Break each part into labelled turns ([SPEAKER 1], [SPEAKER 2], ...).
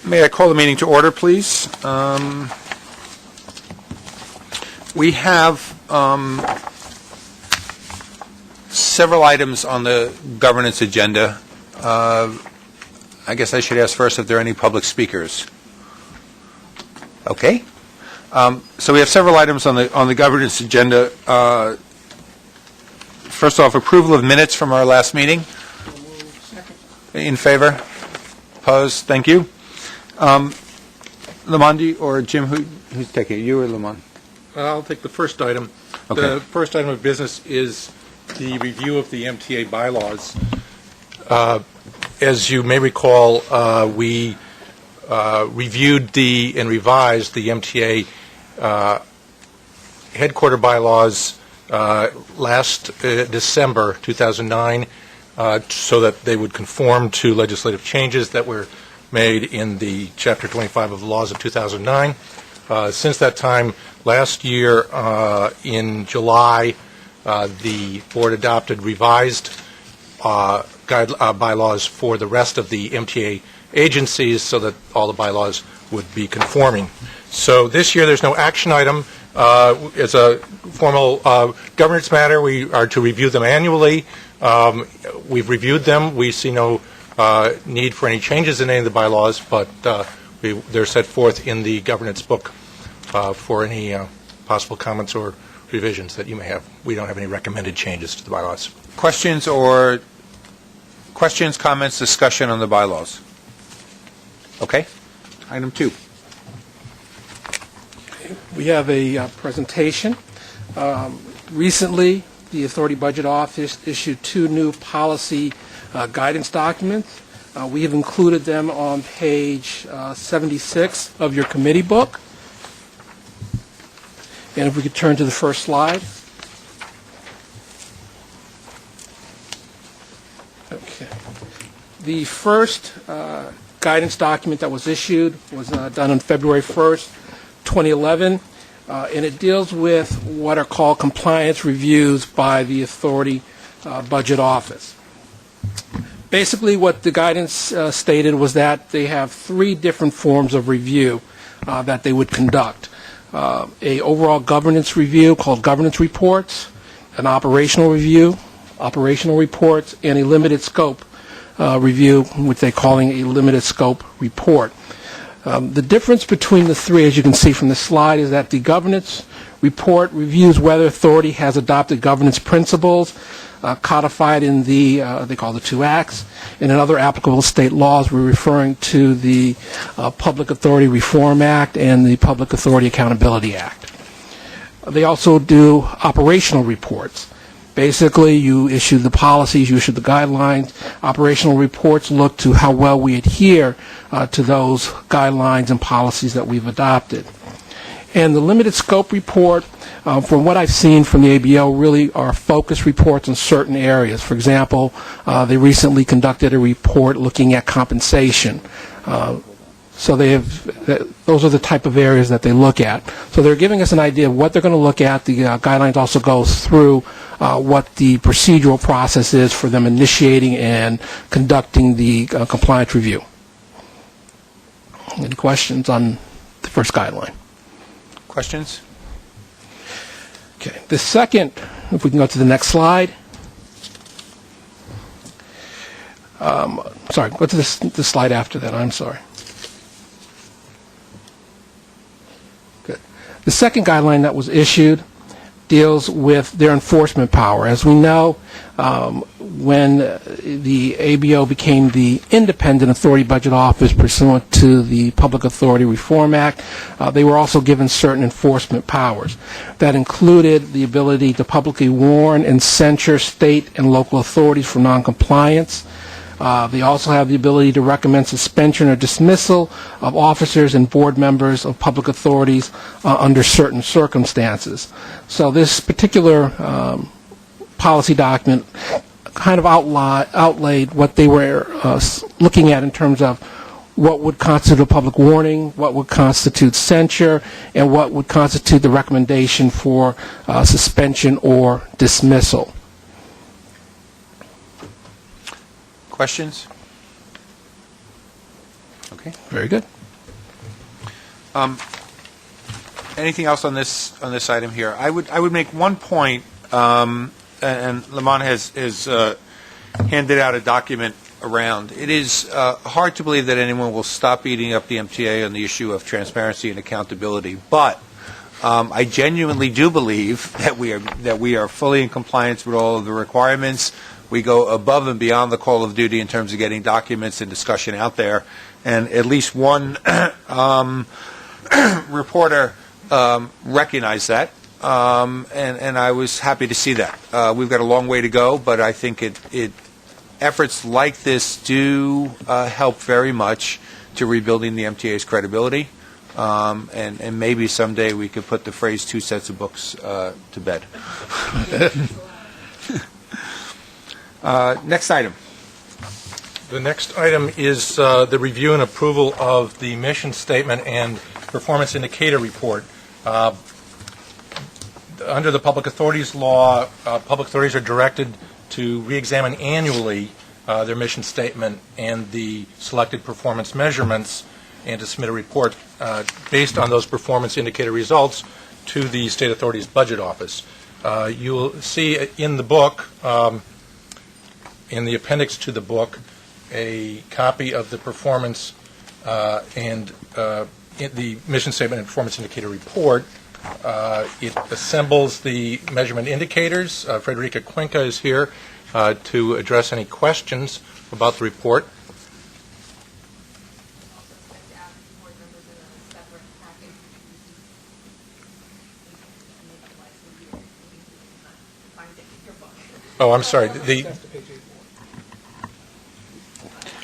[SPEAKER 1] May I call the meeting to order, please? We have several items on the governance agenda. I guess I should ask first if there are any public speakers. Okay. So we have several items on the governance agenda. First off, approval of minutes from our last meeting. In favor? Opposed? Thank you. Lamont or Jim, who's taking it? You or Lamont?
[SPEAKER 2] I'll take the first item.
[SPEAKER 1] Okay.
[SPEAKER 2] The first item of business is the review of the MTA bylaws. As you may recall, we reviewed and revised the MTA headquarter bylaws last December 2009 so that they would conform to legislative changes that were made in the Chapter 25 of the laws of 2009. Since that time, last year in July, the board adopted revised bylaws for the rest of the MTA agencies so that all the bylaws would be conforming. So this year there's no action item. As a formal governance matter, we are to review them annually. We've reviewed them. We see no need for any changes in any of the bylaws, but they're set forth in the governance book for any possible comments or revisions that you may have. We don't have any recommended changes to the bylaws.
[SPEAKER 1] Questions, comments, discussion on the bylaws? Okay. Item 2.
[SPEAKER 3] We have a presentation. Recently, the Authority Budget Office issued 2 new policy guidance documents. We have included them on page 76 of your committee book. And if we could turn to the first slide. Okay. The first guidance document that was issued was done on February 1st, 2011, and it deals with what are called compliance reviews by the Authority Budget Office. Basically, what the guidance stated was that they have 3 different forms of review that they would conduct. A overall governance review called governance reports, an operational review, operational reports, and a limited scope review, which they're calling a limited scope report. The difference between the 3, as you can see from the slide, is that the governance report reviews whether authority has adopted governance principles codified in the, they call the 2 acts, and in other applicable state laws. We're referring to the Public Authority Reform Act and the Public Authority Accountability Act. They also do operational reports. Basically, you issue the policies, you issue the guidelines. Operational reports look to how well we adhere to those guidelines and policies that we've adopted. And the limited scope report, from what I've seen from the ABO, really are focus reports in certain areas. For example, they recently conducted a report looking at compensation. So they have, those are the type of areas that they look at. So they're giving us an idea of what they're going to look at. The guidelines also goes through what the procedural process is for them initiating and conducting the compliance review. Any questions on the first guideline?
[SPEAKER 1] Questions?
[SPEAKER 3] Okay. The second, if we can go to the next slide. Sorry, go to the slide after that. I'm sorry. Good. The second guideline that was issued deals with their enforcement power. As we know, when the ABO became the independent authority budget office pursuant to the Public Authority Reform Act, they were also given certain enforcement powers. That included the ability to publicly warn and censure state and local authorities for noncompliance. They also have the ability to recommend suspension or dismissal of officers and board members of public authorities under certain circumstances. So this particular policy document kind of outlaid what they were looking at in terms of what would constitute a public warning, what would constitute censure, and what would constitute the recommendation for suspension or dismissal.
[SPEAKER 1] Questions? Okay. Okay.
[SPEAKER 3] Very good.
[SPEAKER 1] Anything else on this item here? I would make one point, and Lamont has handed out a document around. It is hard to believe that anyone will stop eating up the MTA on the issue of transparency and accountability, but I genuinely do believe that we are fully in compliance with all of the requirements. We go above and beyond the call of duty in terms of getting documents and discussion out there, and at least one reporter recognized that, and I was happy to see that. We've got a long way to go, but I think efforts like this do help very much to rebuilding the MTA's credibility, and maybe someday we could put the phrase 2 sets of books to bed. Next item.
[SPEAKER 2] The next item is the review and approval of the mission statement and performance indicator report. Under the Public Authorities Law, public authorities are directed to re-examine annually their mission statement and the selected performance measurements and to submit a report based on those performance indicator results to the State Authority's Budget Office. You will see in the book, in the appendix to the book, a copy of the performance and the mission statement and performance indicator report. It assembles the measurement indicators. Frederica Cuenca is here to address any questions about the report. Oh, I'm sorry.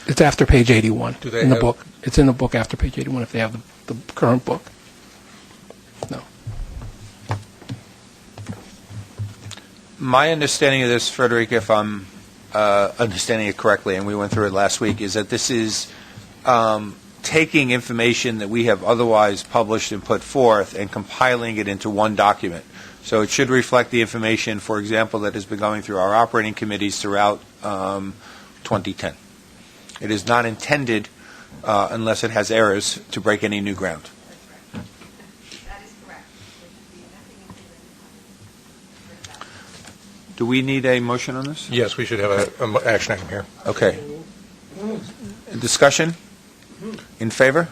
[SPEAKER 3] It's after page 81
[SPEAKER 2] Do they
[SPEAKER 3] in the
[SPEAKER 2] have-
[SPEAKER 3] book. It's in the book after page 81 if they have the current book. No.
[SPEAKER 1] My understanding of this, Frederica, if I'm understanding it correctly, and we went through it last week, is that this is taking information that we have otherwise published and put forth and compiling it into one document. So it should reflect the information, for example, that has been going through our operating committees throughout 2010. It is not intended, unless it has errors, to break any new ground.
[SPEAKER 4] That is correct. There should be nothing in the
[SPEAKER 1] Do we need a motion on this?
[SPEAKER 2] Yes, we should have an action item here.
[SPEAKER 1] Okay. Discussion? In favor?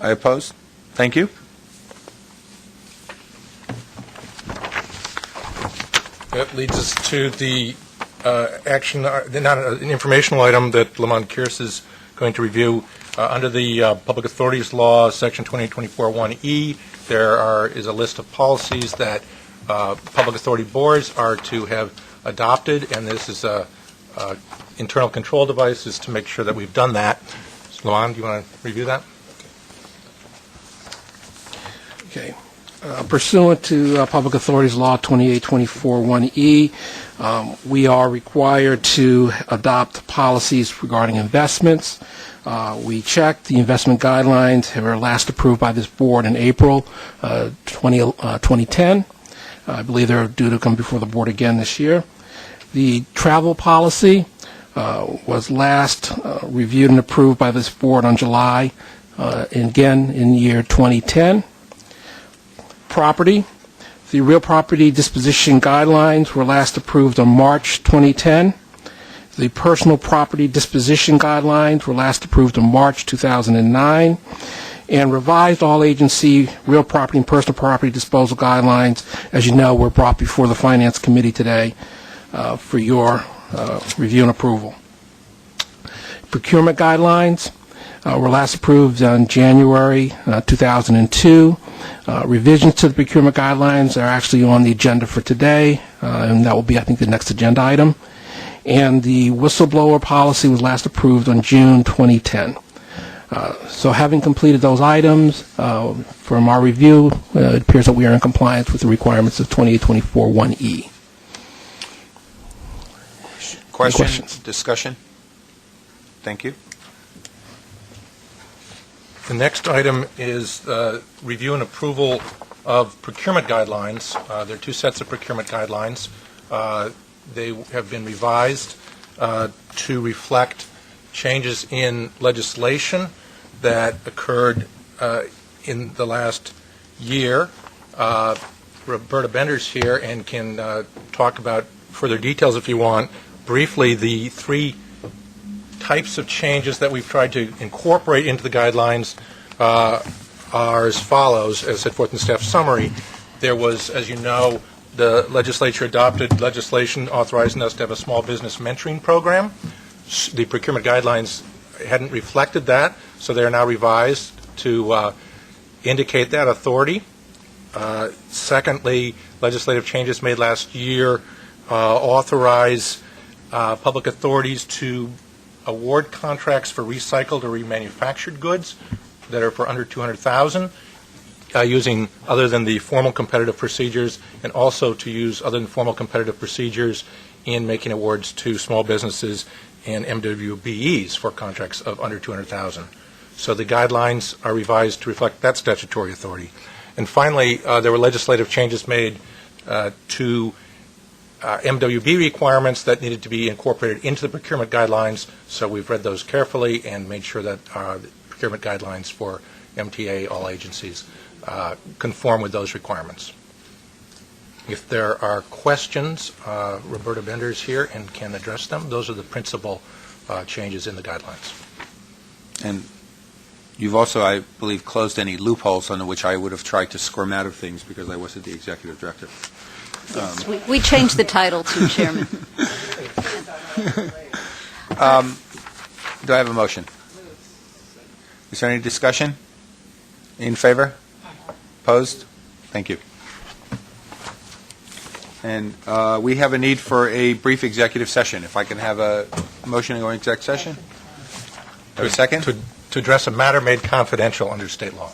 [SPEAKER 1] I oppose? Thank you.
[SPEAKER 2] That leads us to the action, not an informational item that Lamont Kearse is going to review. Under the Public Authorities Law, Section 2024-1E, is a list of policies that public authority boards are to have adopted, and this is a internal control devices to make sure that we've done that. So, Lamont, do you want to review that?
[SPEAKER 3] Okay. Pursuant to Public Authorities Law 2824-1E, we are required to adopt policies regarding investments. We checked the investment guidelines that were last approved by this board in April 2010. I believe they're due to come before the board again this year. The travel policy was last reviewed and approved by this board on July, again in the year 2010. Property. The real property disposition guidelines were last approved on March 2010. The personal property disposition guidelines were last approved in March 2009. And revised all agency real property and personal property disposal guidelines, as you know, were brought before the Finance Committee today for your review and approval. Procurement guidelines were last approved in January 2002. Revisions to the procurement guidelines are actually on the agenda for today, and that will be, I think, the next agenda item. And the whistleblower policy was last approved on June 2010. So having completed those items, from our review, it appears that we are in compliance with the requirements of 2824-1E.
[SPEAKER 1] Questions? Discussion? Thank you.
[SPEAKER 2] The next item is review and approval of procurement guidelines. There are 2 sets of procurement guidelines. They have been revised to reflect changes in legislation that occurred in the last year. Roberta Bender's here and can talk about further details if you want. Briefly, the three types of changes that we've tried to incorporate into the guidelines are as follows, as set forth in the staff summary. There was, as you know, the legislature adopted legislation authorizing us to have a small business mentoring program. The procurement guidelines hadn't reflected that, so they are now revised to indicate that authority. Secondly, legislative changes made last year authorize public authorities to award contracts for recycled or remanufactured goods that are for under $200,000, using other than the formal competitive procedures, and also to use other than formal competitive procedures in making awards to small businesses and MWBEs for contracts of under $200,000. So the guidelines are revised to reflect that statutory authority. And finally, there were legislative changes made to MWB requirements that needed to be incorporated into the procurement guidelines, so we've read those carefully and made sure that the procurement guidelines for MTA, all agencies, conform with those requirements. If there are questions, Roberta Bender is here and can address them. Those are the principal changes in the guidelines.
[SPEAKER 1] And you've also, I believe, closed any loopholes on which I would have tried to squirm out of things because I wasn't the executive director.
[SPEAKER 5] Yes, we changed the title to chairman.
[SPEAKER 1] Do I have a motion? Is there any discussion? In favor? Opposed? Thank you. And we have a need for a brief executive session. If I can have a motion to go into exec session? To a second?
[SPEAKER 2] To address a matter made confidential under state law.